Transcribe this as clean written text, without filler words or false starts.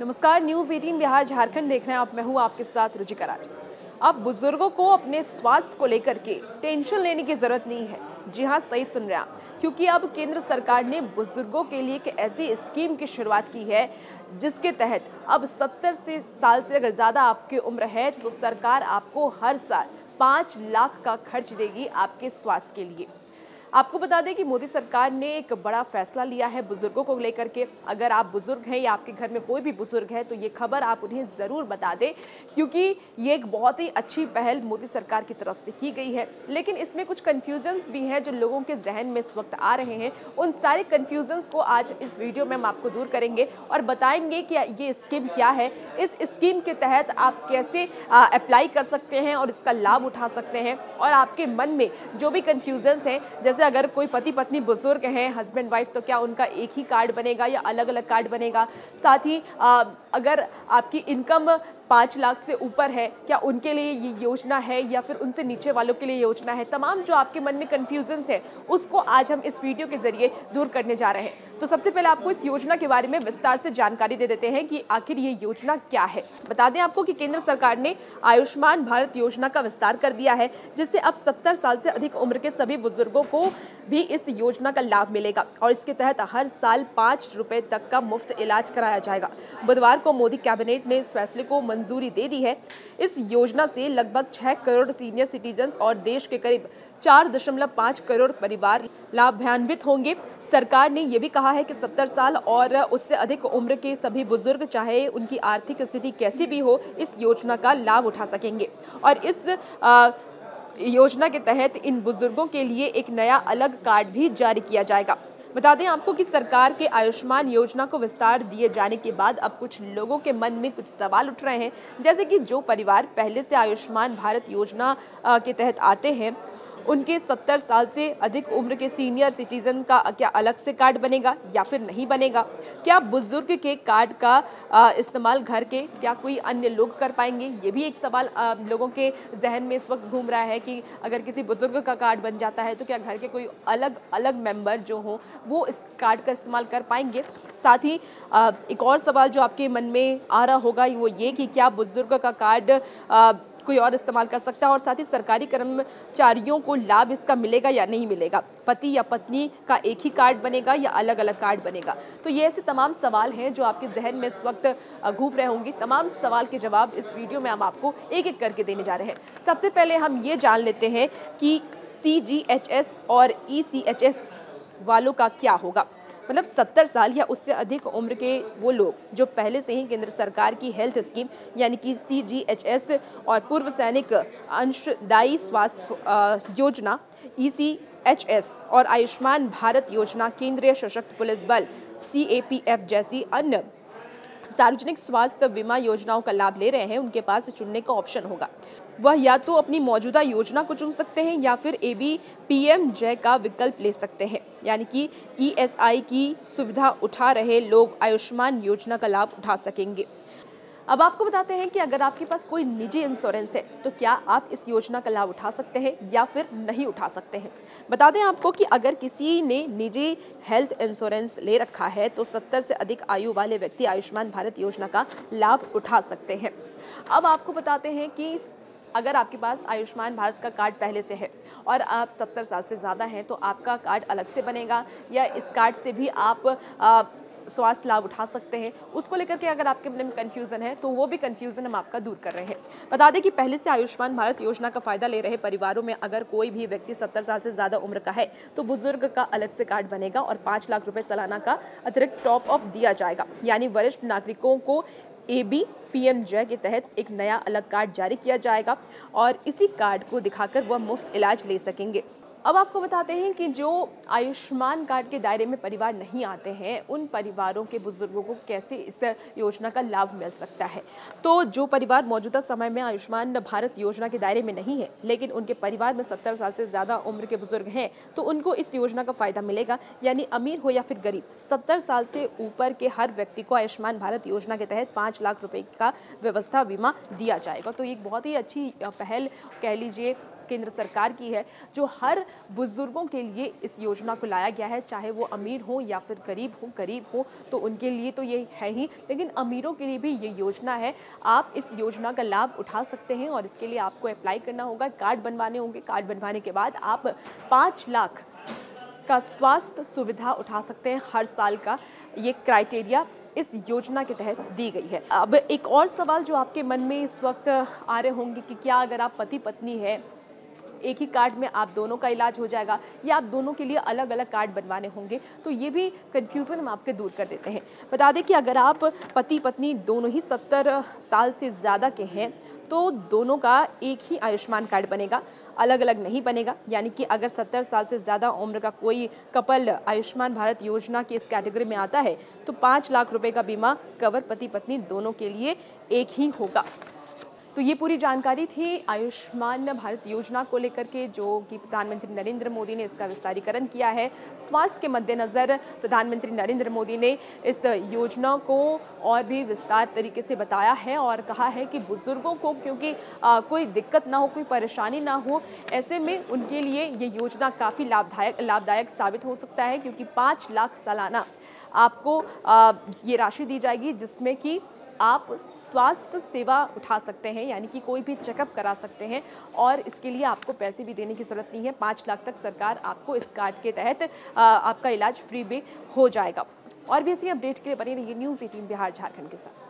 नमस्कार, न्यूज़ 18 बिहार झारखंड देख रहे हैं आप। मैं हूं आपके साथ रुचिका राज। अब बुजुर्गों को अपने स्वास्थ्य को लेकर के टेंशन लेने की जरूरत नहीं है। जी हां, सही सुन रहे हैं आप, क्योंकि अब केंद्र सरकार ने बुजुर्गों के लिए एक ऐसी स्कीम की शुरुआत की है जिसके तहत अब 70 साल से अगर ज़्यादा आपकी उम्र है तो सरकार आपको हर साल 5 लाख का खर्च देगी आपके स्वास्थ्य के लिए। आपको बता दें कि मोदी सरकार ने एक बड़ा फैसला लिया है बुजुर्गों को लेकर के। अगर आप बुजुर्ग हैं या आपके घर में कोई भी बुजुर्ग है तो ये खबर आप उन्हें ज़रूर बता दें, क्योंकि ये एक बहुत ही अच्छी पहल मोदी सरकार की तरफ से की गई है। लेकिन इसमें कुछ कन्फ्यूजन्स भी हैं जो लोगों के जहन में इस वक्त आ रहे हैं। उन सारे कन्फ्यूजन्स को आज इस वीडियो में हम आपको दूर करेंगे और बताएंगे कि ये स्कीम क्या है, इस स्कीम के तहत आप कैसे अप्लाई कर सकते हैं और इसका लाभ उठा सकते हैं। और आपके मन में जो भी कन्फ्यूजन्स हैं, जैसे अगर कोई पति पत्नी बुजुर्ग हैं, हस्बैंड वाइफ, तो क्या उनका एक ही कार्ड बनेगा या अलग अलग कार्ड बनेगा। साथ ही अगर आपकी इनकम 5 लाख से ऊपर है, क्या उनके लिए ये योजना है या फिर उनसे नीचे वालों के लिए योजना है। तमाम जो आपके मन में कन्फ्यूजन्स है उसको आज हम इस वीडियो के जरिए दूर करने जा रहे हैं। तो सबसे पहले आपको इस योजना के बारे में विस्तार से जानकारी दे देते हैं कि आखिर ये योजना क्या है। बता दें आपको कि केंद्र सरकार ने आयुष्मान भारत योजना का विस्तार कर दिया है, जिससे अब 70 साल से अधिक उम्र के सभी बुजुर्गों को भी इस योजना का लाभ मिलेगा और इसके तहत हर साल 5 रुपए तक का मुफ्त इलाज कराया जाएगा। बुधवार को मोदी कैबिनेट ने इस फैसले को मंजूरी दे दी है। इस योजना से लगभग 6 करोड़ सीनियर सिटीजन और देश के करीब 4.5 करोड़ परिवार लाभान्वित होंगे। सरकार ने यह भी कहा है कि 70 साल और उससे अधिक उम्र के सभी बुजुर्ग, चाहे उनकी आर्थिक स्थिति कैसी भी हो, इस योजना का लाभ उठा सकेंगे। और इस योजना के तहत इन बुजुर्गों के लिए एक नया अलग कार्ड भी जारी किया जाएगा। बता दें आपको कि सरकार के आयुष्मान योजना को विस्तार दिए जाने के बाद अब कुछ लोगों के मन में कुछ सवाल उठ रहे हैं, जैसे कि जो परिवार पहले से आयुष्मान भारत योजना के तहत आते हैं, उनके 70 साल से अधिक उम्र के सीनियर सिटीजन का क्या अलग से कार्ड बनेगा या फिर नहीं बनेगा। क्या बुजुर्ग के कार्ड का इस्तेमाल घर के क्या कोई अन्य लोग कर पाएंगे, ये भी एक सवाल लोगों के जहन में इस वक्त घूम रहा है कि अगर किसी बुजुर्ग का कार्ड बन जाता है तो क्या घर के कोई अलग अलग मेंबर जो हो वो इस कार्ड का इस्तेमाल कर पाएंगे। साथ ही एक और सवाल जो आपके मन में आ रहा होगा वो ये कि क्या बुजुर्ग का कार्ड कोई और इस्तेमाल कर सकता है और साथ ही सरकारी कर्मचारियों को लाभ इसका मिलेगा या नहीं मिलेगा। पति या पत्नी का एक ही कार्ड बनेगा या अलग अलग कार्ड बनेगा। तो ये ऐसे तमाम सवाल हैं जो आपके जहन में इस वक्त घूम रहे होंगे। तमाम सवाल के जवाब इस वीडियो में हम आपको एक एक करके देने जा रहे हैं। सबसे पहले हम ये जान लेते हैं कि CGHS और ECHS वालों का क्या होगा। मतलब 70 साल या उससे अधिक उम्र के वो लोग जो पहले से ही केंद्र सरकार की हेल्थ स्कीम यानी कि CGHS और पूर्व सैनिक अंशदायी स्वास्थ्य योजना ECHS और आयुष्मान भारत योजना, केंद्रीय सशक्त पुलिस बल CAPF जैसी अन्य सार्वजनिक स्वास्थ्य बीमा योजनाओं का लाभ ले रहे हैं, उनके पास चुनने का ऑप्शन होगा। वह या तो अपनी मौजूदा योजना को चुन सकते हैं या फिर ABPMJ का विकल्प ले सकते हैं, यानी कि ESI की सुविधा उठा रहे लोग आयुष्मान योजना का लाभ उठा सकेंगे। अब आपको बताते हैं कि अगर आपके पास कोई निजी इंश्योरेंस है तो क्या आप इस योजना का लाभ उठा सकते हैं या फिर नहीं उठा सकते हैं। बता दें आपको कि अगर किसी ने निजी हेल्थ इंश्योरेंस ले रखा है तो 70 से अधिक आयु वाले व्यक्ति आयुष्मान भारत योजना का लाभ उठा सकते हैं। अब आपको बताते हैं कि अगर आपके पास आयुष्मान भारत का कार्ड पहले से है और आप 70 साल से ज़्यादा हैं तो आपका कार्ड अलग से बनेगा या इस कार्ड से भी आप स्वास्थ्य लाभ उठा सकते हैं। उसको लेकर के अगर आपके मन में कन्फ्यूजन है तो वो भी कन्फ्यूजन हम आपका दूर कर रहे हैं। बता दें कि पहले से आयुष्मान भारत योजना का फायदा ले रहे परिवारों में अगर कोई भी व्यक्ति 70 साल से ज़्यादा उम्र का है तो बुजुर्ग का अलग से कार्ड बनेगा और 5 लाख रुपए सालाना का अतिरिक्त टॉप अप दिया जाएगा। यानी वरिष्ठ नागरिकों को ABPMJ के तहत एक नया अलग कार्ड जारी किया जाएगा और इसी कार्ड को दिखाकर वह मुफ्त इलाज ले सकेंगे। अब आपको बताते हैं कि जो आयुष्मान कार्ड के दायरे में परिवार नहीं आते हैं उन परिवारों के बुजुर्गों को कैसे इस योजना का लाभ मिल सकता है। तो जो परिवार मौजूदा समय में आयुष्मान भारत योजना के दायरे में नहीं है लेकिन उनके परिवार में 70 साल से ज़्यादा उम्र के बुजुर्ग हैं तो उनको इस योजना का फायदा मिलेगा। यानी अमीर हो या फिर गरीब, 70 साल से ऊपर के हर व्यक्ति को आयुष्मान भारत योजना के तहत 5 लाख रुपए का व्यवस्था बीमा दिया जाएगा। तो एक बहुत ही अच्छी पहल कह लीजिए केंद्र सरकार की है, जो हर बुजुर्गों के लिए इस योजना को लाया गया है, चाहे वो अमीर हो या फिर गरीब हो तो उनके लिए तो ये है ही, लेकिन अमीरों के लिए भी ये योजना है। आप इस योजना का लाभ उठा सकते हैं और इसके लिए आपको अप्लाई करना होगा, कार्ड बनवाने होंगे। कार्ड बनवाने के बाद आप 5 लाख का स्वास्थ्य सुविधा उठा सकते हैं हर साल का। ये क्राइटेरिया इस योजना के तहत दी गई है। अब एक और सवाल जो आपके मन में इस वक्त आ रहे होंगे कि क्या अगर आप पति पत्नी है, एक ही कार्ड में आप दोनों का इलाज हो जाएगा या आप दोनों के लिए अलग अलग कार्ड बनवाने होंगे? तो ये भी कन्फ्यूज़न हम आपके दूर कर देते हैं। बता दें कि अगर आप पति पत्नी दोनों ही 70 साल से ज़्यादा के हैं तो दोनों का एक ही आयुष्मान कार्ड बनेगा, अलग अलग नहीं बनेगा। यानी कि अगर 70 साल से ज़्यादा उम्र का कोई कपल आयुष्मान भारत योजना की इस कैटेगरी में आता है तो 5 लाख रुपए का बीमा कवर पति पत्नी दोनों के लिए एक ही होगा। तो ये पूरी जानकारी थी आयुष्मान भारत योजना को लेकर के, जो कि प्रधानमंत्री नरेंद्र मोदी ने इसका विस्तारीकरण किया है। स्वास्थ्य के मद्देनज़र प्रधानमंत्री नरेंद्र मोदी ने इस योजना को और भी विस्तार तरीके से बताया है और कहा है कि बुजुर्गों को क्योंकि कोई दिक्कत ना हो, कोई परेशानी ना हो, ऐसे में उनके लिए ये योजना काफ़ी लाभदायक साबित हो सकता है, क्योंकि 5 लाख सालाना आपको ये राशि दी जाएगी जिसमें कि आप स्वास्थ्य सेवा उठा सकते हैं, यानी कि कोई भी चेकअप करा सकते हैं और इसके लिए आपको पैसे भी देने की ज़रूरत नहीं है। 5 लाख तक सरकार आपको इस कार्ड के तहत आपका इलाज फ्री में हो जाएगा। और भी ऐसी अपडेट के लिए बने रहिए न्यूज़ 18 बिहार झारखंड के साथ।